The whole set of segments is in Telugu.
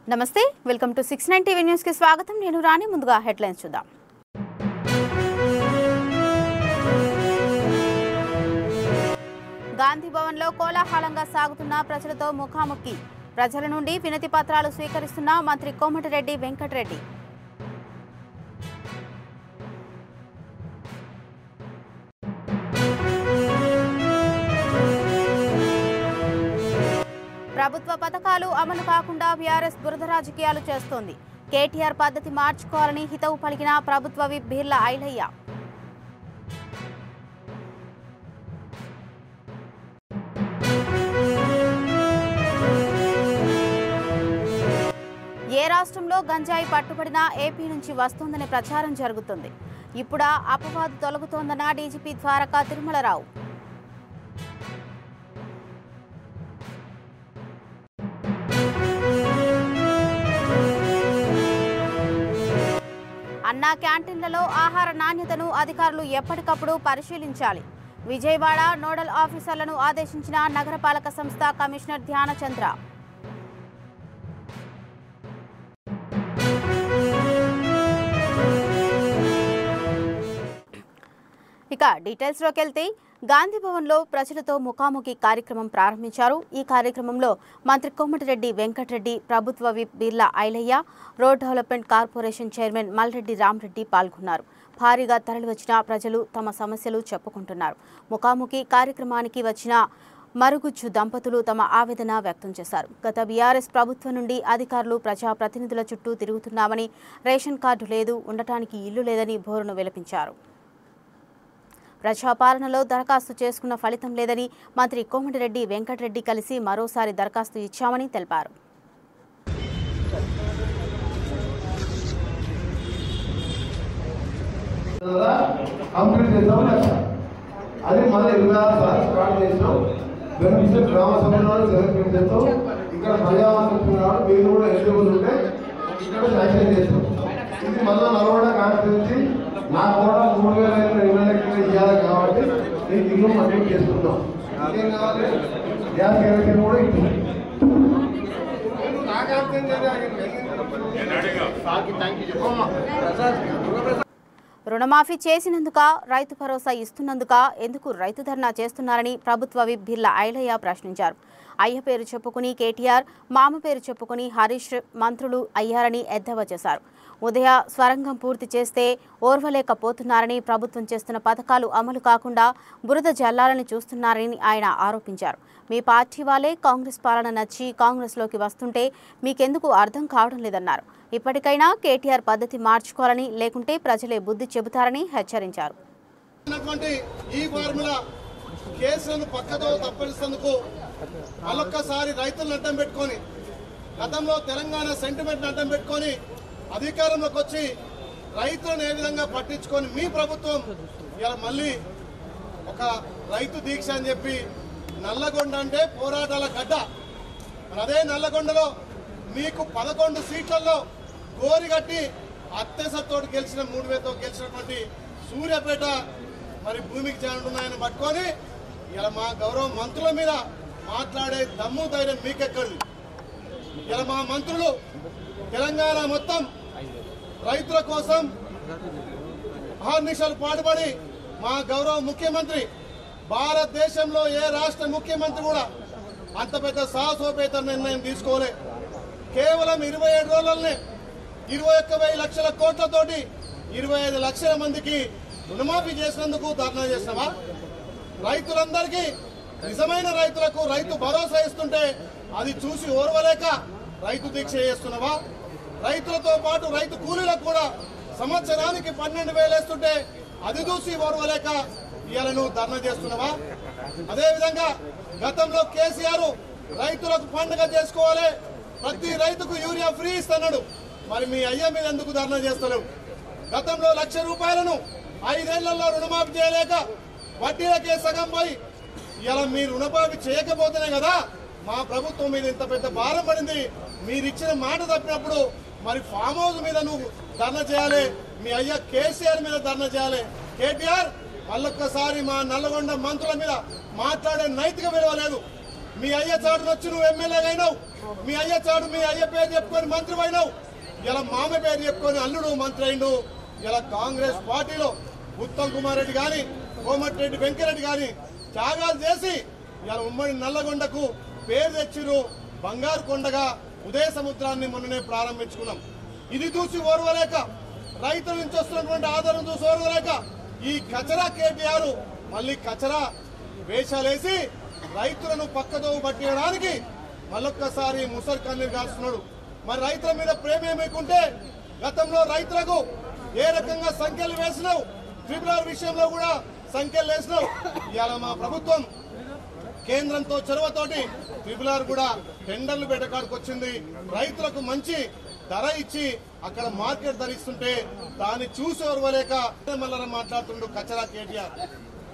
నమస్తే వెల్కమ్ టు 69 టీవీ న్యూస్ కి స్వాగతం నేను రాణి ముందుగా హెడ్లైన్స్ చూద్దాం గాంధీ భవన్ లో కోలాహలంగా సాగుతున్న ప్రజలతో ముఖాముఖి ప్రజల నుండి వినతి పత్రాలు స్వీకరిస్తున్న మంత్రి కోమటిరెడ్డి వెంకటరెడ్డి ప్రభుత్వ పథకాలు అమలు కాకుండా బీఆర్ఎస్ బురద రాజకీయాలు చేస్తోంది కేటీఆర్ పద్ధతి మార్చుకోవాలని హితవు పలికిన ప్రభుత్వ విప్ బీర్ల ఐలయ్య ఏ రాష్ట్రంలో గంజాయి పట్టుబడినా ఏపీ నుంచి వస్తోందనే ప్రచారం జరుగుతుంది ఇప్పుడు అపవాదు తొలగుతోందన్న డీజీపీ ద్వారకా తిరుమలరావు అన్నా క్యాంటీన్లలో ఆహార నాణ్యతను అధికారులు ఎప్పటికప్పుడు పరిశీలించాలి విజయవాడ నోడల్ ఆఫీసర్లను ఆదేశించిన నగరపాలక సంస్థ కమిషనర్ ధ్యానచంద్ర ఇక డీటెయిల్స్ లోకి వెళ్తే గాంధీ భవన్ లో ప్రజలతో ముఖాముఖి కార్యక్రమం ప్రారంభించారు ఈ కార్యక్రమంలో మంత్రి కోమటిరెడ్డి వెంకటరెడ్డి ప్రభుత్వ whip Beerla Ailaiah road development corporation chairman Malreddy Ramareddy పాల్గొన్నారు భారీగా తరలివచ్చిన ప్రజలు తమ సమస్యలు చెప్పుకుంటున్నారు ముఖాముఖి కార్యక్రమానికి వచ్చిన మరుగుజ్జు దంపతులు తమ ఆవేదన వ్యక్తం చేశారు గత బీఆర్ఎస్ ప్రభుత్వం నుండి అధికారులు ప్రజాప్రతినిధుల చుట్టూ తిరుగుతున్నామని రేషన్ కార్డు లేదు ఉండటానికి ఇల్లు లేదని బోరును విలపించారు ప్రజాపాలనలో దరఖాస్తు చేసుకున్న ఫలితం లేదని మంత్రి కోమటిరెడ్డి వెంకటరెడ్డి కలిసి మరోసారి దరఖాస్తు ఇచ్చామని తెలిపారు నా కూడా 3,000 ఇవ్వాలి కాబట్టి నేను ఇల్లు మంజూరు చేసుకుంటాం ఇంకేం కావాలి గ్యాస్ కనెక్షన్ కూడా ఇస్తుంది రుణమాఫీ చేసినందుక రైతు భరోసా ఇస్తున్నందుక ఎందుకు రైతు ధర్నా చేస్తున్నారని ప్రభుత్వ విప్ బీర్ల ఐలయ్య ప్రశ్నించారు అయ్య పేరు చెప్పుకుని కేటీఆర్ మామ పేరు చెప్పుకుని హరీష్ మంత్రులు అయ్యారని ఎద్దేవా చేశారు ఉదయ స్వరంగం పూర్తి చేస్తే ఓర్వలేకపోతున్నారని ప్రభుత్వం చేస్తున్న పథకాలు అమలు కాకుండా బురద జల్లాలని చూస్తున్నారని ఆయన ఆరోపించారు మీ పార్టీ వాళ్ళే కాంగ్రెస్ పాలన నచ్చి కాంగ్రెస్లోకి వస్తుంటే మీకెందుకు అర్థం కావడం లేదన్నారు ఇప్పటికైనా కేటీఆర్ పద్ధతి మార్చుకోవాలని లేకుంటే ప్రజలే బుద్ధి చెబుతారని హెచ్చరించారు కేసులను పక్కతో తప్పించేందుకు మరొక్కసారి రైతులను అడ్డం పెట్టుకొని గతంలో తెలంగాణ సెంటిమెంట్ అడ్డం పెట్టుకొని అధికారంలోకి వచ్చి రైతులను ఏ విధంగా పట్టించుకొని మీ ప్రభుత్వం ఇలా మళ్ళీ ఒక రైతు దీక్ష అని చెప్పి నల్లగొండ అంటే పోరాటాల గడ్డ అదే నల్లగొండలో మీకు 11 సీట్లలో గోరి కట్టి అత్యసతో గెలిచిన 3,000తో గెలిచినటువంటి సూర్యాపేట మరి భూమికి చేరుతున్నాయని పట్టుకొని ఇలా మా గౌరవ మంత్రుల మీద మాట్లాడే దమ్ము ధైర్యం మీకెక్కడిది ఇలా మా మంత్రులు తెలంగాణ మొత్తం రైతుల కోసం అహర్నిశలు పాటుపడి మా గౌరవ ముఖ్యమంత్రి భారతదేశంలో ఏ రాష్ట్ర ముఖ్యమంత్రి కూడా అంత పెద్ద సాహసోపేత నిర్ణయం తీసుకోలే కేవలం 27 రోజులనే 21,000 లక్షల కోట్లతోటి 25 లక్షల మందికి రుణమాఫీ చేసినందుకు ధర్నా చేసినావా రైతులందరికీ నిజమైన రైతులకు రైతు భరోసా ఇస్తుంటే అది చూసి ఓర్వలేక రైతు దీక్ష చేస్తున్నావా రైతులతో పాటు రైతు కూలీలకు కూడా సంవత్సరానికి 12,000 వేస్తుంటే అది చూసి ఓర్వలేక ఇవాళ నువ్వు ధర్నా చేస్తున్నావా అదేవిధంగా గతంలో కేసీఆర్ రైతులకు పండుగ చేసుకోవాలి ప్రతి రైతుకు యూరియా ఫ్రీ ఇస్తున్నాడు మరి మీ అయ్య మీద ఎందుకు ధర్నా చేస్తలేవు గతంలో 1,00,000 రూపాయలను 5 ఏళ్లలో రుణమాఫీ చేయలేక వడ్డీలకే సగం పోయి ఇలా మీరు రుణమాఫీ చేయకపోతేనే కదా మా ప్రభుత్వం మీద ఇంత పెద్ద భారం పడింది మీరు ఇచ్చిన మాట తప్పినప్పుడు మరి ఫామ్ హౌస్ మీద నువ్వు ధర్నా చేయాలి మీ అయ్య కేసీఆర్ మీద ధర్నా చేయాలి కేటీఆర్ మళ్ళొక్కసారి మా నల్లగొండ మంత్రుల మీద మాట్లాడే నైతిక విలువ లేదు మీ అయ్య చాటును వచ్చి నువ్వు ఎమ్మెల్యేగా అయినావు, మీ అయ్య చాటు మీ అయ్య పేరు చెప్పుకొని మంత్రి అయినావు, ఇలా మామ పేరు చెప్పుకొని అల్లుడు మంత్రి అయిండు. ఇలా కాంగ్రెస్ పార్టీలో ఉత్తమ్ కుమార్ రెడ్డి గాని కోమటిరెడ్డి వెంకరెడ్డి గాని త్యాగాలు చేసి ఇలా ఉమ్మడి నల్లగొండకు పేరు తెచ్చిరు. బంగారు కొండగా ఉదయ సముద్రాన్ని మొన్ననే ప్రారంభించుకున్నాం. ఇది చూసి ఓర్వలేక, రైతుల నుంచి వస్తున్నటువంటి ఆదరణ చూసి ఓర్వలేక ఈ కచరా కేటీఆర్ మళ్ళీ కచరా వేషాలేసి రైతులను పక్కదోవ పట్టేయడానికి మళ్ళొక్కసారి ముసరు కన్నీరు కాస్తున్నాడు. మరి రైతుల మీద ప్రేమ ఏమైకుంటే గతంలో రైతులకు ఏ రకంగా సంఖ్యలు వేసినావు, ట్రిబ్యునల్ విషయంలో కూడా సంఖ్యలు వేసినావు. ఇవాళ మా ప్రభుత్వం కేంద్రంతో చొరవతోటి ట్రిబ్యునల్ కూడా టెండర్లు పెట్టకాడికి వచ్చింది. రైతులకు మంచి ధర ఇచ్చి అక్కడ మార్కెట్ ధర ఇస్తుంటే దాన్ని చూసి ఓర్వలేక మళ్ళీ మాట్లాడుతుండు కచరా కేటీఆర్.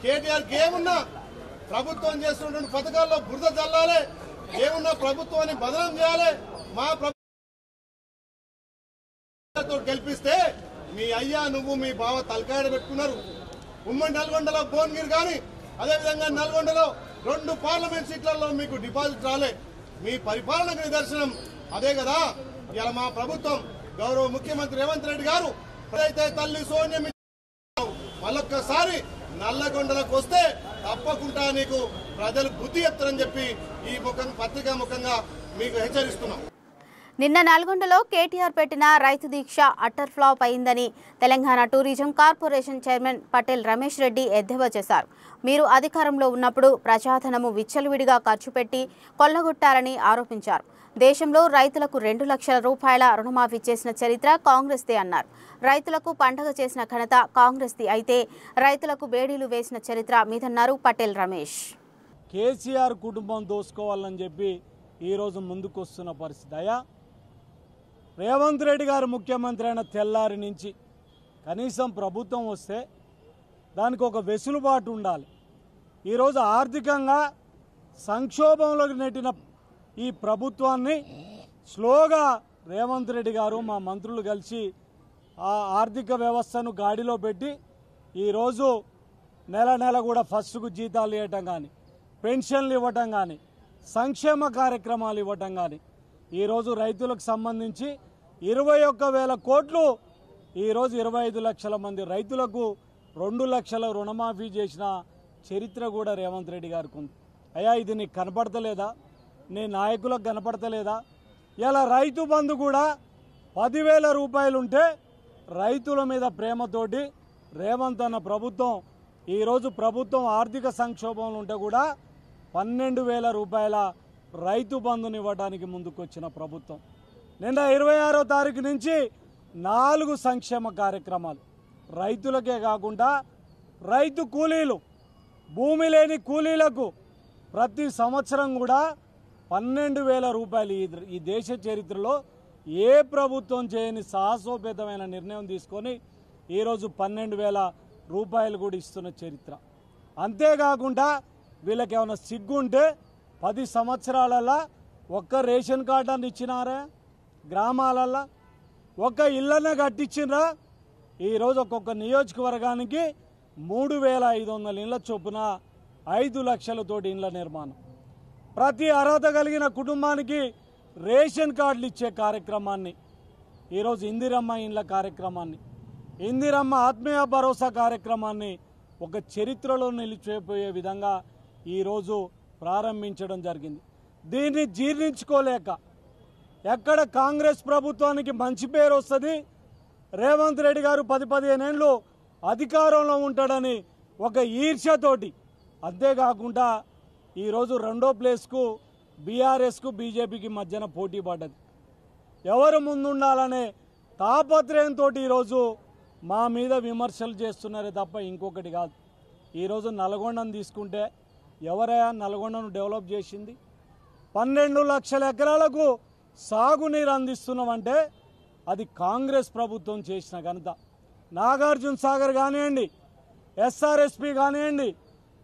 కేటీఆర్కి ఏమున్నా ప్రభుత్వం చేస్తున్నటువంటి పథకాల్లో బురద చల్లాలి, ఏమున్నా ప్రభుత్వాన్ని బదనం చేయాలి. మా ప్రభుత్వం గెలిపిస్తే మీ అయ్యా నువ్వు మీ బావ తలకాయ పెట్టుకున్నారు. ఉమ్మడి నల్గొండలో భువనగిరి కానీ అదేవిధంగా నల్గొండలో 2 పార్లమెంట్ సీట్లలో మీకు డిపాజిట్ రాలే. మీ పరిపాలనకు నిదర్శనం అదే కదా. ఇలా మా ప్రభుత్వం గౌరవ ముఖ్యమంత్రి రేవంత్ రెడ్డి గారు అయితే తల్లి సోనియా మళ్ళొక్కసారి నల్లగొండలకు వస్తే తప్పకుండా నీకు ప్రజలు బుద్ధి చెప్తారని చెప్పి ఈ పత్రికా ముఖంగా మీకు హెచ్చరిస్తున్నాం. నిన్న నల్గొండలో కేటీఆర్ పెట్టిన రైతు దీక్ష అట్టర్ ఫ్లాప్ అయిందని Telangana tourism corporation chairman Patel Ramesh Reddy ఎద్దేవా చేశారు. మీరు అధికారంలో ఉన్నప్పుడు ప్రజాధనము విచ్చలవిడిగా ఖర్చు పెట్టి కొల్లగొట్టారని ఆరోపించారు. దేశంలో రైతులకు 2 లక్షల రూపాయల రుణమాఫీ చేసిన చరిత్ర కాంగ్రెస్దే అన్నారు. రైతులకు పండగ చేసిన ఘనత కాంగ్రెస్ది అయితే రైతులకు బేడీలు వేసిన చరిత్ర మీదన్నారు పటేల్ రమేష్. కేసీఆర్ కుటుంబం దోసుకోవాలని చెప్పి ఈరోజు ముందుకు వస్తున్న పరిస్థితి. అయ్యా రేవంత్ రెడ్డి గారు ముఖ్యమంత్రి అయిన తెల్లారి నుంచి కనీసం ప్రభుత్వం వస్తే దానికి ఒక వెసులుబాటు ఉండాలి. ఈరోజు ఆర్థికంగా సంక్షోభంలోకి నెట్టిన ఈ ప్రభుత్వాన్ని స్లోగా రేవంత్ రెడ్డి గారు మా మంత్రులు కలిసి ఆ ఆర్థిక వ్యవస్థను గాడిలో పెట్టి ఈరోజు నెల కూడా ఫస్ట్కు జీతాలు ఇవ్వటం కానీ, పెన్షన్లు ఇవ్వటం కానీ, సంక్షేమ కార్యక్రమాలు ఇవ్వటం కానీ, ఈరోజు రైతులకు సంబంధించి 21,000 కోట్లు ఈరోజు 25 లక్షల మంది రైతులకు 2 లక్షల రుణమాఫీ చేసిన చరిత్ర కూడా రేవంత్ రెడ్డి గారికి ఉంది. అయ్యా ఇది నీకు కనపడతలేదా? నీ నాయకులకు కనపడతలేదా? ఇలా రైతు బంధు కూడా 10,000 రూపాయలు ఉంటే రైతుల మీద ప్రేమతోటి రేవంత్ అన్న ప్రభుత్వం ఈరోజు ప్రభుత్వం ఆర్థిక సంక్షోభంలో ఉంటే కూడా 12,000 రూపాయల రైతు బంధుని ఇవ్వడానికి ముందుకొచ్చిన ప్రభుత్వం. నిన్న 26వ తారీఖు నుంచి 4 సంక్షేమ కార్యక్రమాలు రైతులకే కాకుండా రైతు కూలీలు, భూమి లేని కూలీలకు ప్రతి సంవత్సరం కూడా 12,000 రూపాయలు ఈ దేశ చరిత్రలో ఏ ప్రభుత్వం చేయని సాహసోపేతమైన నిర్ణయం తీసుకొని ఈరోజు 12,000 రూపాయలు కూడా ఇస్తున్న చరిత్ర. అంతేకాకుండా వీళ్ళకి ఏమైనా సిగ్గుంటే 10 సంవత్సరాలలో ఒక్క రేషన్ కార్డు అని ఇచ్చినారా? గ్రామాలల్లో ఒక ఇళ్ళనే కట్టించినరా? ఈరోజు ఒక్కొక్క నియోజకవర్గానికి 3,500 ఇళ్ళ చొప్పున 5 లక్షలతోటి ఇళ్ళ నిర్మాణం. ప్రతి అర్హత కలిగిన కుటుంబానికి రేషన్ కార్డులు ఇచ్చే కార్యక్రమాన్ని, ఈరోజు ఇందిరమ్మ ఇండ్ల కార్యక్రమాన్ని, ఇందిరమ్మ ఆత్మీయ భరోసా కార్యక్రమాన్ని ఒక చరిత్రలో నిలిచిపోయే విధంగా ఈరోజు ప్రారంభించడం జరిగింది. దీన్ని జీర్ణించుకోలేక ఎక్కడ కాంగ్రెస్ ప్రభుత్వానికి మంచి పేరు వస్తుంది, రేవంత్ రెడ్డి గారు 10-15 ఏళ్ళు అధికారంలో ఉంటాడని ఒక ఈర్ష్యతోటి, అంతేకాకుండా ఈరోజు 2వ ప్లేస్కు బీఆర్ఎస్కు బీజేపీకి మధ్యన పోటీ పడ్డది. ఎవరు ముందుండాలనే తాపత్రయంతో ఈరోజు మా మీద విమర్శలు చేస్తున్నారే తప్ప ఇంకొకటి కాదు. ఈరోజు నల్గొండను తీసుకుంటే ఎవరైనా నల్గొండను డెవలప్ చేసింది? 12 లక్షల ఎకరాలకు సాగునీరు అందిస్తున్నామంటే అది కాంగ్రెస్ ప్రభుత్వం చేసిన ఘనత. నాగార్జున సాగర్ కానివ్వండి, ఎస్ఆర్ఎస్పి కానివ్వండి,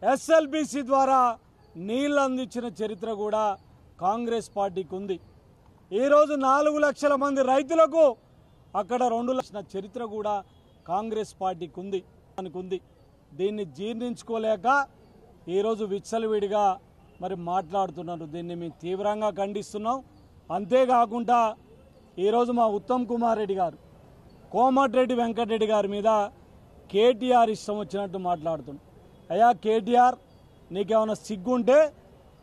ఎస్ఎల్బిసి ద్వారా నీళ్ళు అందించిన చరిత్ర కూడా కాంగ్రెస్ పార్టీకి ఉంది. ఈరోజు 4 లక్షల మంది రైతులకు అక్కడ 2 లక్షల చరిత్ర కూడా కాంగ్రెస్ పార్టీకి ఉంది. దీన్ని జీర్ణించుకోలేక ఈరోజు విచ్చలవిడిగా మరి మాట్లాడుతున్నారు. దీన్ని మేము తీవ్రంగా ఖండిస్తున్నాం. అంతేకాకుండా ఈరోజు మా ఉత్తమ్ కుమార్ రెడ్డి గారు కోమటిరెడ్డి వెంకటరెడ్డి గారి మీద కేటీఆర్ ఇష్టం వచ్చినట్టు మాట్లాడుతున్నాడు. అయ్యా కేటీఆర్, నీకేమైనా సిగ్గుంటే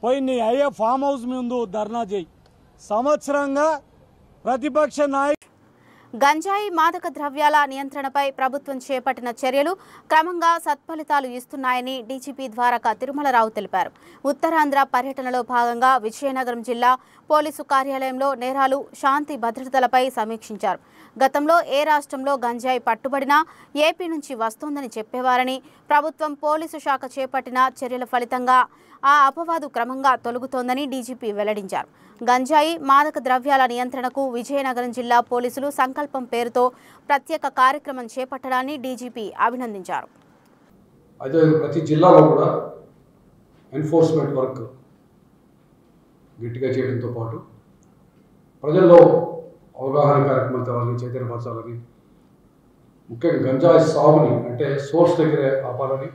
పోయి నీ అయ్యే ఫామ్ హౌస్ ముందు ధర్నా చేయి. సంవత్సరంగా ప్రతిపక్ష నాయకుడు గంజాయి మాదక ద్రవ్యాల నియంత్రణపై ప్రభుత్వం చేపట్టిన చర్యలు క్రమంగా సత్ఫలితాలు ఇస్తున్నాయని డీజీపీ ద్వారకా తిరుమలరావు తెలిపారు. ఉత్తరాంధ్ర పర్యటనలో భాగంగా విజయనగరం జిల్లా పోలీసు కార్యాలయంలో నేరాలు, శాంతి భద్రతలపై సమీక్షించారు. గతంలో ఏ రాష్ట్రంలో గంజాయి పట్టుబడినా ఏపీ నుంచి వస్తోందని చెప్పేవారని, ప్రభుత్వం పోలీసు శాఖ చేపట్టిన చర్యల ఫలితంగా ఆ అపవాదు క్రమంగా తొలగుతోందని డీజీపీ వెల్లడించారు. గంజాయి మాదక ద్రవ్యాల నియంత్రణకు విజయనగరం జిల్లా పోలీసులు సంకల్పం పేరుతో ప్రత్యేక కార్యక్రమం చేపట్టడాన్ని డీజీపీ అభినందించారు. అదే ప్రతి జిల్లాలో కూడా ఎన్ఫోర్స్మెంట్ వర్క్ గట్టిగా చేయడంతో పాటు ప్రజల్లో అవగాహన కార్యక్రమాలతో వాళ్ళని చైతన్యపరచాలని, ముఖ్యంగా గంజాయి సాగుని అంటే సోర్స్ దగ్గరే ఆపాలని,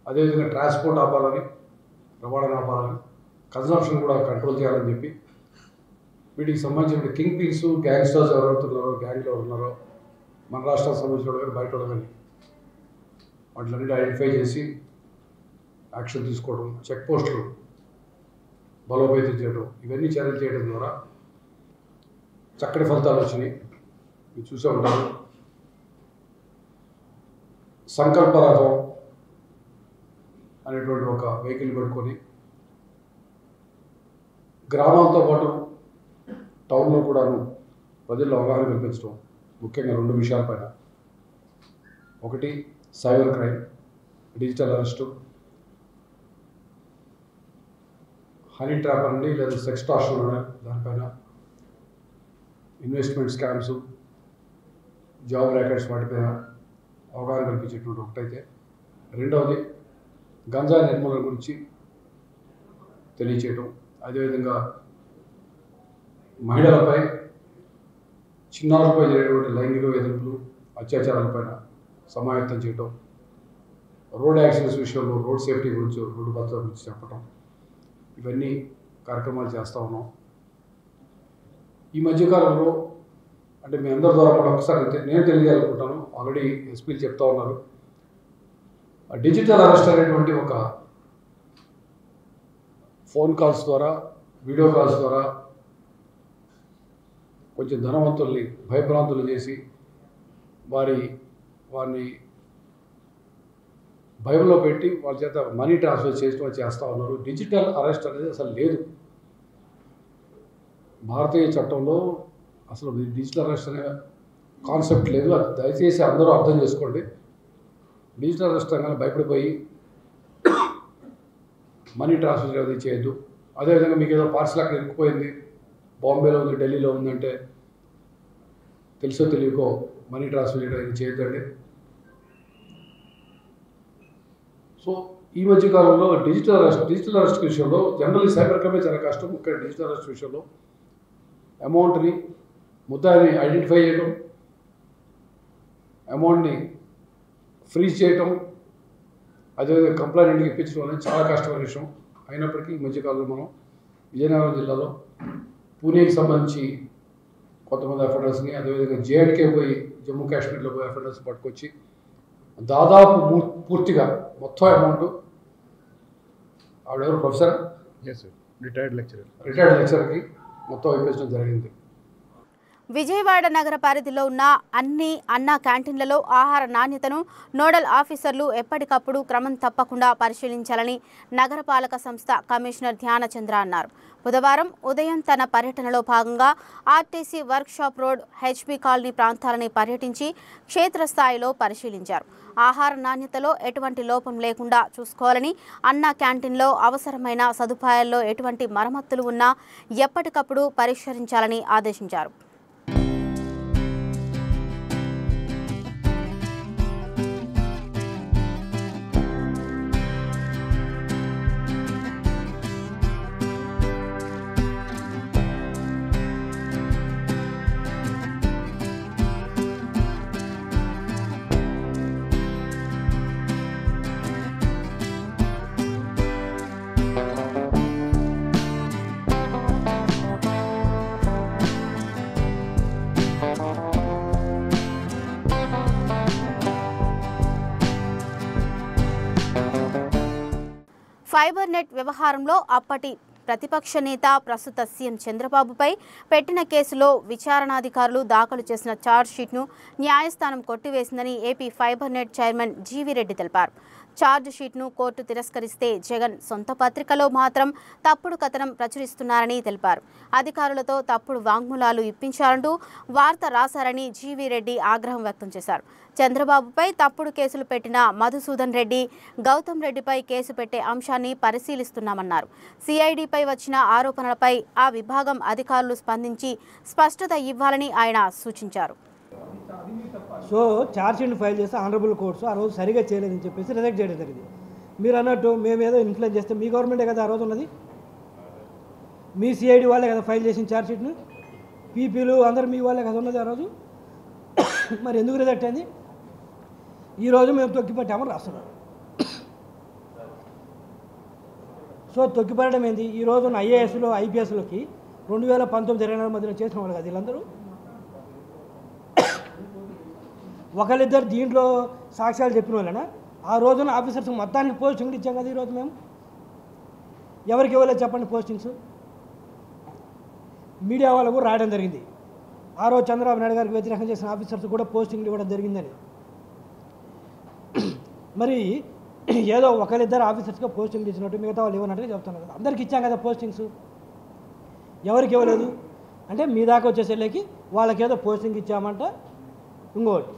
అదేవిధంగా ట్రాన్స్పోర్ట్ ఆపాలని, రవాణా ఆపాలని, కన్సంప్షన్ కూడా కంట్రోల్ చేయాలని చెప్పి వీటికి సంబంధించిన కింగ్ పిన్స్, గ్యాంగ్స్టర్స్ ఎవరెవరుతున్నారో, గ్యాంగ్లో ఉన్నారో మన రాష్ట్రానికి సంబంధించిన వాళ్ళు కానీ బయట వాళ్ళు కానీ వాటిలన్నిటి ఐడెంటిఫై చేసి యాక్షన్ తీసుకోవడం, చెక్ పోస్టులు బలోపేతం చేయడం, ఇవన్నీ చర్యలు చేయడం ద్వారా చక్కటి ఫలితాలు వచ్చినాయి. మీరు చూసే ఉంటారు. సంకల్పరథం అనేటువంటి ఒక వెహికల్ పెట్టుకొని గ్రామాలతో పాటు టౌన్లో కూడాను ప్రజల్లో అవగాహన కల్పించడం, ముఖ్యంగా 2 విషయాలపైన. ఒకటి cyber crime, digital arrest, honey trap అండి లేదా సెక్స్టార్షన్ దానిపైన, ఇన్వెస్ట్మెంట్ స్కామ్స్, జాబ్ ర్యాకెట్స్ వాటిపైన అవగాహన కల్పించేటువంటి ఒకటైతే, రెండవది గంజాయి నిర్మూలన గురించి తెలియచేయటం, అదేవిధంగా మహిళలపై, చిన్నారులపై జరిగేటువంటి లైంగిక వేధింపులు, అత్యాచారాలపైన సమాయత్తం చేయటం, రోడ్ యాక్సిడెంట్స్ విషయంలో రోడ్ సేఫ్టీ గురించి, రోడ్డు భద్రత గురించి చెప్పటం, ఇవన్నీ కార్యక్రమాలు చేస్తూ ఉన్నాం. ఈ మధ్యకాలంలో అంటే మీ అందరి ద్వారా కూడా ఒకసారి నేను తెలియజేయాలనుకుంటాను. ఆల్రెడీ ఎస్పీలు చెప్తా ఉన్నారు. డిజిటల్ అరెస్ట్ అనేటువంటి ఒక ఫోన్ కాల్స్ ద్వారా, వీడియో కాల్స్ ద్వారా కొంచెం ధనవంతుల్ని భయభ్రాంతులు చేసి వారిని భయంలో పెట్టి వాళ్ళ చేత మనీ ట్రాన్స్ఫర్ చేస్తూ ఉన్నారు. డిజిటల్ అరెస్ట్ అనేది అసలు లేదు భారతీయ చట్టంలో. అసలు డిజిటల్ అరెస్ట్ అనే కాన్సెప్ట్ లేదు. అది దయచేసి అందరూ అర్థం చేసుకోండి. డిజిటల్ అరెస్ట్ అనగానే భయపడిపోయి మనీ ట్రాన్స్ఫర్ అనేది చేయొద్దు. అదేవిధంగా మీకు ఏదో పార్సల్ అక్కడ ఇరుక్కుపోయింది, బాంబేలో ఉంది, ఢిల్లీలో ఉందంటే తెలుసో తెలియకో మనీ ట్రాన్స్ఫర్ చేయడం చేయొద్దండి. సో ఈ మధ్యకాలంలో డిజిటల్ అరెస్ట్ విషయంలో జనరల్లీ సైబర్ క్రైమే చాలా కష్టం. ముఖ్యంగా డిజిటల్ అరెస్ట్ విషయంలో అమౌంట్ని, ముద్దాయిని ఐడెంటిఫై చేయడం, అమౌంట్ని ఫ్రీజ్ చేయటం, అదేవిధంగా కంప్లైంట్కి ఇప్పించడం అనేది చాలా కష్టమైన విషయం. అయినప్పటికీ ఈ మధ్యకాలంలో మనం విజయనగరం జిల్లాలో పూణేకి సంబంధించి కొంతమంది అఫెండర్స్ని, అదేవిధంగా జేఎండ్కే పోయి జమ్మూ కాశ్మీర్లో పోయి అఫెండర్స్ పట్టుకొచ్చి దాదాపు పూర్తిగా మొత్తం అమౌంట్, ఆవిడెవరు ప్రొఫెసర్, రిటైర్డ్ లెక్చరర్కి మొత్తం ఇప్పించడం జరిగింది. విజయవాడ నగర పరిధిలో ఉన్న అన్ని అన్నా క్యాంటీన్లలో ఆహార నాణ్యతను నోడల్ ఆఫీసర్లు ఎప్పటికప్పుడు క్రమం తప్పకుండా పరిశీలించాలని నగరపాలక సంస్థ కమిషనర్ ధ్యానచంద్ర అన్నారు. బుధవారం ఉదయం తన పర్యటనలో భాగంగా RTC workshop road, HB colony ప్రాంతాలని పర్యటించి క్షేత్రస్థాయిలో పరిశీలించారు. ఆహార నాణ్యతలో ఎటువంటి లోపం లేకుండా చూసుకోవాలని, అన్నా క్యాంటీన్లో అవసరమైన సదుపాయాల్లో ఎటువంటి మరమ్మతులు ఉన్నా ఎప్పటికప్పుడు పరిష్కరించాలని ఆదేశించారు. ఫైబర్ నెట్ వ్యవహారంలో అప్పటి ప్రతిపక్ష నేత ప్రస్తుత సీఎం చంద్రబాబుపై పెట్టిన కేసులో విచారణాధికారులు దాఖలు చేసిన ఛార్జ్షీట్ను న్యాయస్థానం కొట్టివేసిందని AP fibre net chairman GV Reddy తెలిపారు. ఛార్జ్ షీట్ను కోర్టు తిరస్కరిస్తే జగన్ సొంత పత్రికలో మాత్రం తప్పుడు కథనం ప్రచురిస్తున్నారని తెలిపారు. అధికారులతో తప్పుడు వాంగ్మూలాలు ఇప్పించారంటూ వార్త రాశారని జీవీ రెడ్డి ఆగ్రహం వ్యక్తం చేశారు. చంద్రబాబుపై తప్పుడు కేసులు పెట్టిన మధుసూదన్ రెడ్డి, గౌతమ్ రెడ్డిపై కేసు పెట్టే అంశాన్ని పరిశీలిస్తున్నామన్నారు. సిఐడిపై వచ్చిన ఆరోపణలపై ఆ విభాగం అధికారులు స్పందించి స్పష్టత ఇవ్వాలని ఆయన సూచించారు. సో ఛార్జ్షీట్ ఫైల్ చేస్తే ఆనరబుల్ కోర్ట్స్ ఆ రోజు సరిగా చేయలేదని చెప్పేసి రిజెక్ట్ చేయడం జరిగింది. మీరు అన్నట్టు మేము ఏదో ఇన్ఫ్లుయెన్స్ చేస్తే మీ గవర్నమెంటే కదా ఆ రోజు ఉన్నది, మీ సిఐడి వాళ్ళే కదా ఫైల్ చేసిన ఛార్జ్షీట్ను, పీపీలు అందరూ మీ వాళ్ళే కదా ఉన్నది ఆ రోజు. మరి ఎందుకు రిజెక్ట్ అయింది? ఈరోజు మేము తొక్కిపట్టామని రాస్తున్నాం. సో తొక్కిపడడం ఏంది? ఈరోజు ఉన్న ఐఏఎస్లో ఐపీఎస్లోకి 2019-20 మధ్యలో చేసిన వాళ్ళు కదా వీళ్ళందరూ. ఒకరిద్దరు దీంట్లో సాక్ష్యాలు చెప్పిన వాళ్ళనా? ఆ రోజున ఆఫీసర్స్ మొత్తానికి పోస్టింగ్లు ఇచ్చాం కదా ఈరోజు మేము. ఎవరికి ఇవ్వలేదు చెప్పండి పోస్టింగ్స్? మీడియా వాళ్ళకు రాయడం జరిగింది. ఆ రోజు చంద్రబాబు నాయుడు గారికి వ్యతిరేకం చేసిన ఆఫీసర్స్ కూడా పోస్టింగ్లు ఇవ్వడం జరిగిందని. మరి ఏదో ఒకరిద్దరు ఆఫీసర్స్గా పోస్టింగ్లు ఇచ్చినట్టు మిగతా వాళ్ళు ఇవ్వనట్టుగా చెప్తున్నారు కదా. అందరికి ఇచ్చాం కదా పోస్టింగ్స్, ఎవరికి ఇవ్వలేదు అంటే మీ దాకా వచ్చేసేళ్ళకి వాళ్ళకేదో పోస్టింగ్ ఇచ్చామంట ఇంకోటి.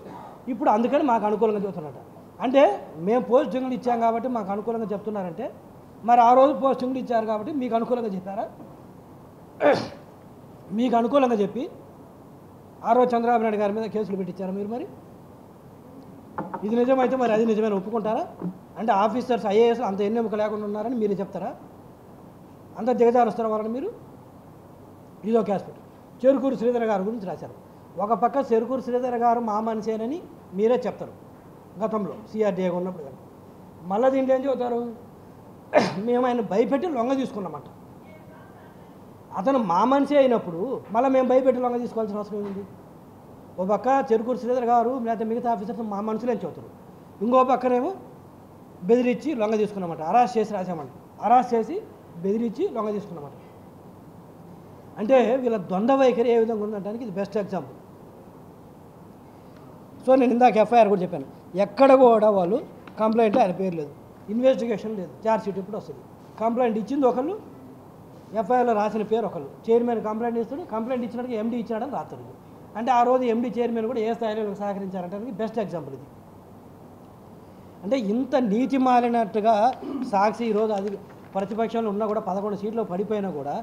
ఇప్పుడు అందుకని మాకు అనుకూలంగా చెప్తున్నట్ట. అంటే మేము పోస్టింగ్లు ఇచ్చాం కాబట్టి మాకు అనుకూలంగా చెప్తున్నారంటే మరి ఆ రోజు పోస్టింగ్లు ఇచ్చారు కాబట్టి మీకు అనుకూలంగా చెప్పారా? మీకు అనుకూలంగా చెప్పి ఆ రోజు చంద్రబాబు నాయుడు గారి మీద కేసులు పెట్టించారా మీరు? మరి ఇది నిజమైతే మరి అది నిజమైన ఒప్పుకుంటారా? అంటే ఆఫీసర్స్ ఐఏఎస్ అంత ఎన్నెముక లేకుండా ఉన్నారని మీరే చెప్తారా? అంత దిగజారుస్తారా వాళ్ళని మీరు? ఇదో ఆస్పెక్ట్. చెరుకూరు శ్రీధర్ గారి గురించి రాశారు. ఒక పక్క చెరుకూరు శ్రీధర్ గారు మా మనిషేనని మీరే చెప్తారు గతంలో సిఆర్డీఏగా ఉన్నప్పుడు. కానీ మళ్ళీ దీంట్లో ఏం చెబుతారు? మేము ఆయన భయపెట్టి లొంగ తీసుకున్నామంట. అతను మా మనిషి అయినప్పుడు మళ్ళీ మేము భయపెట్టి లొంగ తీసుకోవాల్సిన అవసరం ఏముంది? ఓ పక్క చెరుకూరు శ్రీధర్ గారు లేకపోతే మిగతా ఆఫీసర్స్ మా మనుషులే చెబుతారు, ఇంకో పక్కనేమో బెదిరించి లొంగ తీసుకున్నామంట. అరెస్ట్ చేసి రాసామంట, అరెస్ట్ చేసి బెదిరించి లొంగ తీసుకున్నామంట. అంటే వీళ్ళ ద్వంద్వ వైఖరి ఏ విధంగా ఉందంటానికి ఇది బెస్ట్ ఎగ్జాంపుల్. సో నేను ఇందాక ఎఫ్ఐఆర్ కూడా చెప్పాను, ఎక్కడ కూడా వాళ్ళు కంప్లైంట్ ఆయన పేరు లేదు, ఇన్వెస్టిగేషన్ లేదు, ఛార్జ్షీట్ ఇప్పుడు వస్తుంది. కంప్లైంట్ ఇచ్చింది ఒకళ్ళు, ఎఫ్ఐఆర్లో రాసిన పేరు ఒకళ్ళు. చైర్మన్ కంప్లైంట్ ఇస్తాడు, కంప్లైంట్ ఇచ్చినట్టుగా ఎండీ ఇచ్చినాడని రాస్తాడు. అంటే ఆ రోజు ఎండీ చైర్మన్ కూడా ఏ స్థాయిలో సహకరించారంటానికి బెస్ట్ ఎగ్జాంపుల్ ఇది. అంటే ఇంత నీతి మారినట్టుగా సాక్షి ఈరోజు అది ప్రతిపక్షంలో ఉన్నా కూడా 11 సీట్లు పడిపోయినా కూడా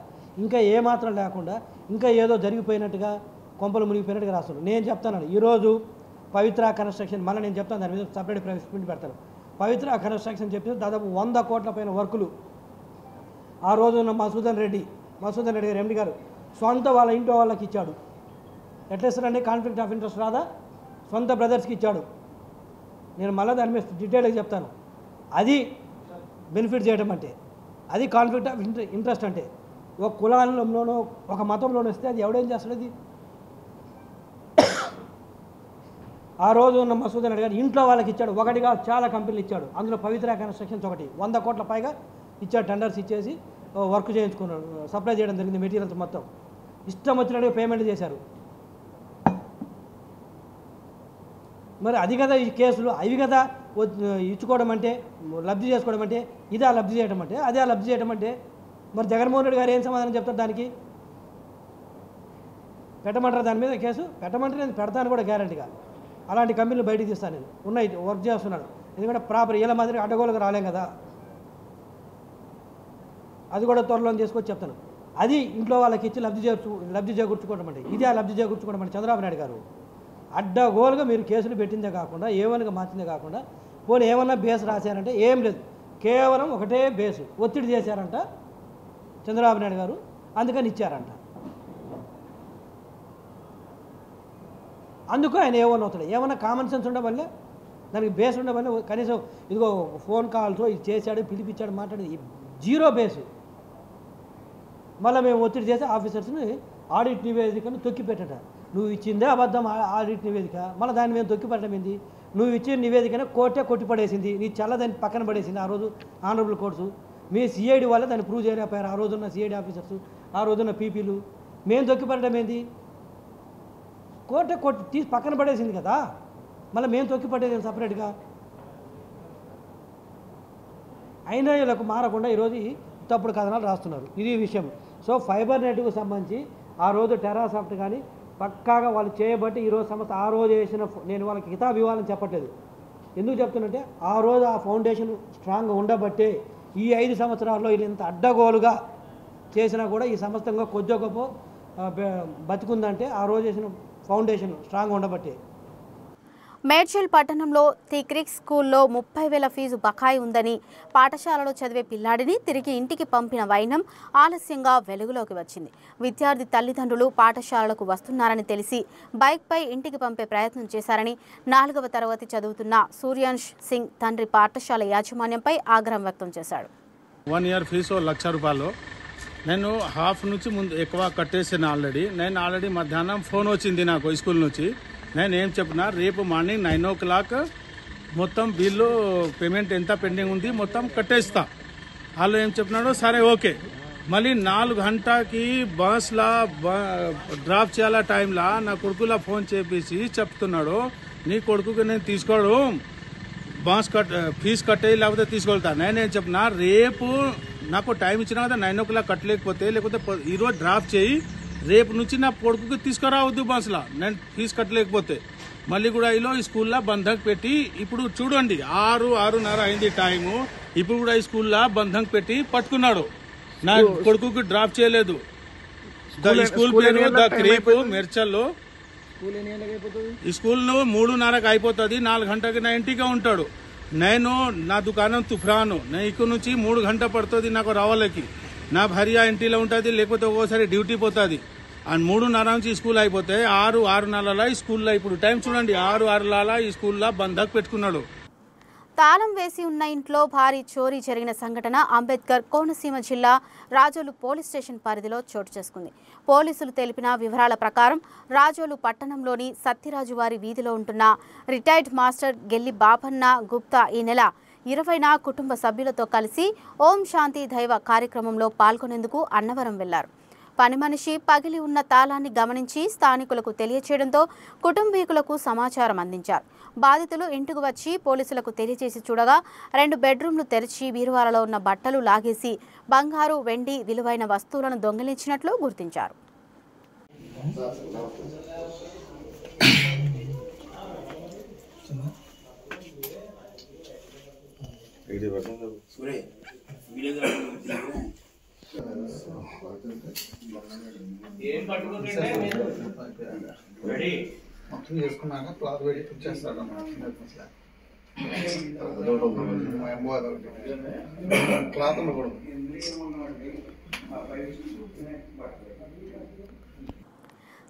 ఇంకా ఏమాత్రం లేకుండా ఇంకా ఏదో జరిగిపోయినట్టుగా కొంపలు మునిగిపోయినట్టుగా రాస్తాడు. నేను చెప్తాను ఈరోజు పవిత్ర కన్స్ట్రక్షన్, మళ్ళీ నేను చెప్తాను దాని మీద సపరేట్ ప్రెస్ మీట్ పెడతాను. పవిత్ర కన్స్ట్రక్షన్ చెప్పి దాదాపు 100 కోట్ల పైన వర్కులు ఆ రోజు ఉన్న మధుసూదన్ రెడ్డి గారు ఎండి గారు సొంత వాళ్ళ ఇంట్లో వాళ్ళకి ఇచ్చాడు. ఎట్లా ఇస్తారండి? కాన్ఫ్లిక్ట్ ఆఫ్ ఇంట్రెస్ట్ రాదా? సొంత బ్రదర్స్కి ఇచ్చాడు. నేను మళ్ళీ దాని మీద డీటెయిల్గా చెప్తాను. అది బెనిఫిట్ చేయడం అంటే, అది కాన్ఫ్లిక్ట్ ఆఫ్ ఇంట్రెస్ట్ అంటే. ఒక కులంలోనో ఒక మతంలోనో వస్తే అది ఎవడేం చేస్తాడు? అది ఆ రోజు ఉన్న మధుసూదన్ రెడ్డి గారు ఇంట్లో వాళ్ళకి ఇచ్చాడు. ఒకటిగా చాలా కంపెనీలు ఇచ్చాడు. అందులో పవిత్ర కన్స్ట్రక్షన్స్ ఒకటి 100 కోట్ల పైగా ఇచ్చాడు. టెండర్స్ ఇచ్చేసి వర్క్ చేయించుకున్నాడు, సప్లై చేయడం జరిగింది. మెటీరియల్స్ మొత్తం ఇష్టం వచ్చినట్టుగా పేమెంట్ చేశారు. మరి అది కదా ఈ కేసులు, అవి కదా ఇచ్చుకోవడం అంటే, లబ్ధి చేసుకోవడం అంటే, ఇదే లబ్ధి చేయడం అంటే, అదే లబ్ధి చేయడం అంటే. మరి జగన్మోహన్ రెడ్డి గారు ఏం సమాధానం చెప్తారు దానికి? పెట్టమంటారు దాని మీద కేసు? పెట్టమంటే నేను పెడతాను కూడా గ్యారంటీగా. అలాంటి కంపెనీలు బయటికి తీస్తాను, నేను ఉన్నాయి, వర్క్ చేస్తున్నాడు. ఎందుకంటే ప్రాపర్ వీళ్ళ మాదిరి అడ్డగోలుగా రాలేం కదా. అది కూడా త్వరలో తీసుకొచ్చి చెప్తాను. అది ఇంట్లో వాళ్ళకి ఇచ్చి లబ్ధి చేకూర్చుకోవడం అంటే, ఇదే లబ్ధి చేకూర్చుకోవడం అంటే. చంద్రబాబు నాయుడు గారు అడ్డగోలుగా మీరు కేసులు పెట్టిందే కాకుండా, ఏమనగా మార్చిందే కాకుండా, పోనీ ఏమన్నా బేస్ రాశారంటే ఏం లేదు, కేవలం ఒకటే బేసు ఒత్తిడి చేశారంట చంద్రబాబు నాయుడు గారు, అందుకని ఇచ్చారంట. అందుకు ఆయన ఏమన్నా అవుతాడు? ఏమన్నా కామన్ సెన్స్ ఉండవల్లే, దానికి బేస్ ఉండవల్లే. కనీసం ఇదిగో ఫోన్ కాల్స్ ఇది చేశాడు, పిలిపించాడు, మాట్లాడేది జీరో బేసు. మళ్ళీ మేము ఒత్తిడి చేసి ఆఫీసర్స్ని ఆడిట్ నివేదికను తొక్కిపెట్టట. నువ్వు ఇచ్చిందే అబద్ధం ఆడిట్ నివేదిక, మళ్ళీ దాన్ని మేము తొక్కిపెట్టడం ఏంది? నువ్వు ఇచ్చిన నివేదికనే కోర్టే కొట్టిపడేసింది, నీ చల్లదాన్ని పక్కన పడేసింది ఆ రోజు ఆనరబుల్ కోర్ట్స్. మీ సిఐడి వల్ల దాన్ని ప్రూవ్ చేయలేకపోయారు. ఆ రోజున్న సిఐడి ఆఫీసర్స్, ఆ రోజున్న పీపీలు. మేము తొక్కిపడడం ఏంది? కోర్టు తీసి పక్కన పడేసింది కదా, మళ్ళీ మేము తొక్కిపడేది సపరేట్గా. అయినా వీళ్ళకు మారకుండా ఈరోజు తప్పుడు కథనాలు రాస్తున్నారు. ఇది విషయం. సో ఫైబర్ నెట్కు సంబంధించి ఆ రోజు టెరాసాఫ్ట్ కానీ పక్కాగా వాళ్ళు చేయబట్టి ఈరోజు సంస్థ ఆ రోజు వేసిన, నేను వాళ్ళకి కితాబు ఇవ్వాలని చెప్పట్లేదు. ఎందుకు చెప్తున్నంటే ఆ రోజు ఆ ఫౌండేషన్ స్ట్రాంగ్గా ఉండబట్టే ఈ 5 సంవత్సరాల్లో వీళ్ళు ఇంత అడ్డగోలుగా చేసినా కూడా ఈ సంస్థంగా కొద్దిగా గొప్ప బతుకుందంటే ఆ రోజు వేసిన ఫౌండేషన్ స్ట్రాంగ్గా ఉండబట్టే. మేడ్చల్ పట్టణంలో ది క్రిక్ స్కూల్లో 30,000 ఫీజు బకాయి ఉందని పాఠశాలలో చదివే పిల్లాడిని తిరిగి ఇంటికి పంపిన వైనం ఆలస్యంగా వెలుగులోకి వచ్చింది. విద్యార్థి తల్లిదండ్రులు పాఠశాలలకు వస్తున్నారని తెలిసి బైక్పై ఇంటికి పంపే ప్రయత్నం చేశారని 4వ తరగతి చదువుతున్న సూర్యాంష్ సింగ్ తండ్రి పాఠశాల యాజమాన్యంపై ఆగ్రహం వ్యక్తం చేశాడు. 1 ఇయర్ ఫీజు 1,00,000 రూపాయలు. నేను హాఫ్ నుంచి ముందు ఎక్కువ కట్టేసాను ఆల్రెడీ. నేను ఆల్రెడీ మధ్యాహ్నం ఫోన్ వచ్చింది నాకు స్కూల్ నుంచి. నేను ఏం చెప్పినా రేపు మార్నింగ్ 9 o'clock మొత్తం బిల్లు పేమెంట్ ఎంత పెండింగ్ ఉంది మొత్తం కట్టేస్తా. వాళ్ళు ఏం చెప్పినాడో సరే ఓకే. మళ్ళీ 4 గంటకి బస్లా డ్రాప్ చేయాల టైంలో నా కొడుకులా ఫోన్ చేపించి చెప్తున్నాడు, నీ కొడుకుకి నేను తీసుకోడు, ఫీజు కట్టేది లేకపోతే తీసుకెళ్తా. నేనేం చెప్పినా రేపు నాకు టైం ఇచ్చినా కదా 9 o'clock కట్టలేకపోతే లేకపోతే ఈరోజు డ్రాప్ చేయి, రేపు నుంచి నా కొడుకుకి తీసుకురావద్దు బస్సులా నేను ఫీజు కట్టలేకపోతే. మళ్ళీ కూడా ఇలా ఈ స్కూల్లో బంధక్ పెట్టి ఇప్పుడు చూడండి 6-6:30 అయింది టైము. ఇప్పుడు కూడా ఈ స్కూల్లో బంధక్ పెట్టి పట్టుకున్నాడు. నా కొడుకుకి డ్రాప్ చేయలేదు. స్కూల్ పేరు ద క్రీప్ మెర్చల్లో. ఈ స్కూల్ 3:30కి అయిపోతుంది. 4 గంటకి నా ఇంటిగా ఉంటాడు. నేను నా దుకాణం తుఫ్రాను. నేను ఇక్కడ నుంచి 3 గంట పడుతుంది నాకు రావాలకి. నా భార్య ఇంటిలో ఉంటుంది, లేకపోతే ఒక్కోసారి డ్యూటీ పోతుంది. అండ్ 3:30 నుంచి స్కూల్ అయిపోతే 6-6:30 ఈ స్కూల్లో ఇప్పుడు టైం చూడండి 6-6 ఈ స్కూల్లో బంధక్ పెట్టుకున్నాడు. తాళం వేసి ఉన్న ఇంట్లో భారీ చోరీ జరిగిన సంఘటన అంబేద్కర్ కోనసీమ జిల్లా రాజోలు పోలీస్ స్టేషన్ పరిధిలో చోటు చేసుకుంది. పోలీసులు తెలిపిన వివరాల ప్రకారం రాజోలు పట్టణంలోని సత్యరాజు వారి వీధిలో ఉంటున్న రిటైర్డ్ మాస్టర్ గెల్లి బాపన్న గుప్తా ఈ నెల 20న కుటుంబ సభ్యులతో కలిసి ఓం శాంతి దైవ కార్యక్రమంలో పాల్గొనేందుకు అన్నవరం వెళ్లారు. పని మనిషి పగిలి ఉన్న తాళాన్ని గమనించి స్థానికులకు తెలియచేయడంతో కుటుంబీకులకు సమాచారం అందించారు. బాధితులు ఇంటికి వచ్చి పోలీసులకు తెలియజేసి చూడగా 2 బెడ్రూమ్లు తెరిచి బీరువాలలో ఉన్న బట్టలు లాగేసి బంగారు, వెండి విలువైన వస్తువులను దొంగిలించినట్లు గుర్తించారు. మొత్తం చేసుకున్నాక క్లాత్ పెట్టి తెచ్చేస్తాడు క్లాత్ కూడా.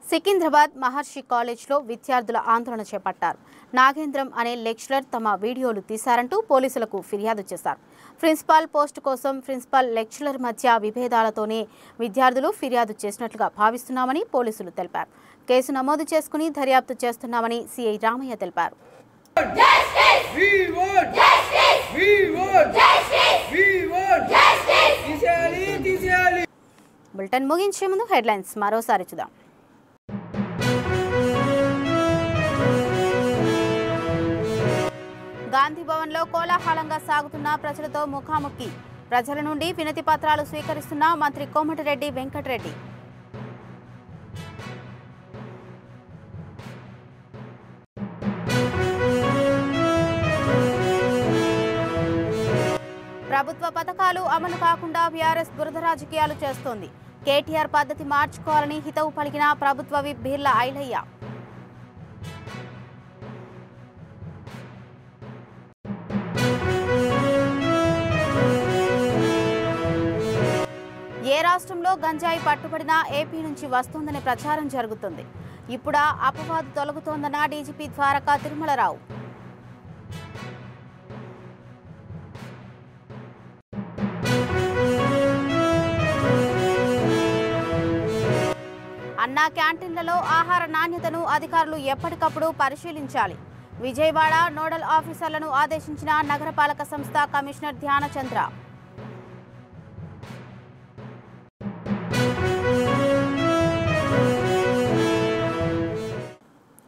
సికింద్రాబాద్ మహర్షి కాలేజ్లో విద్యార్థుల ఆందోళన చేపట్టారు. నాగేంద్రం అనే లెక్చరర్ తమ వీడియోలు తీశారంటూ పోలీసులకు ఫిర్యాదు చేశారు. ప్రిన్సిపాల్ పోస్టు కోసం ప్రిన్సిపాల్ లెక్చరర్ మధ్య విభేదాలతోనే విద్యార్థులు ఫిర్యాదు చేసినట్లుగా భావిస్తున్నామని పోలీసులు తెలిపారు. కేసు నమోదు చేసుకుని దర్యాప్తు చేస్తున్నామని సిఐ రామయ్య తెలిపారు. బులెటిన్ ముగించే ముందు హెడ్లైన్స్ మరోసారి చూద్దాం. గాంధీ భవన్లో కోలాహలంగా సాగుతున్న ప్రజలతో ముఖాముఖి. ప్రజల నుండి వినతి పత్రాలు స్వీకరిస్తున్న మంత్రి కోమటిరెడ్డి వెంకటరెడ్డి. ప్రభుత్వ పథకాలు అమలు కాకుండా బీఆర్ఎస్ బురద రాజకీయాలు చేస్తోంది. కేటీఆర్ పద్ధతి మార్చుకోవాలని హితవు పలికిన ప్రభుత్వ విప్ బిర్లా ఐలయ్య. ఏ రాష్ట్రంలో గంజాయి పట్టుబడినా ఏపీ నుంచి వస్తోందనే ప్రచారం జరుగుతుంది. ఇప్పుడా అపవాదు తొలగుతోందన్న డీజీపీ ద్వారకా తిరుమలరావు. అన్నా క్యాంటీన్లలో ఆహార నాణ్యతను అధికారులు ఎప్పటికప్పుడు పరిశీలించాలి. విజయవాడ నోడల్ ఆఫీసర్లను ఆదేశించిన నగరపాలక సంస్థ కమిషనర్ ధ్యానచంద్ర.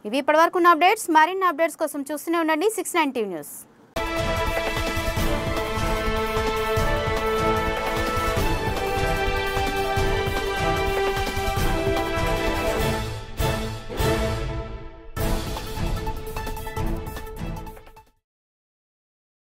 ఇవి ఇప్పటివరకు ఉన్న అప్డేట్స్. మరిన్ని అప్డేట్స్ కోసం చూస్తూనే ఉండండి 690 న్యూస్.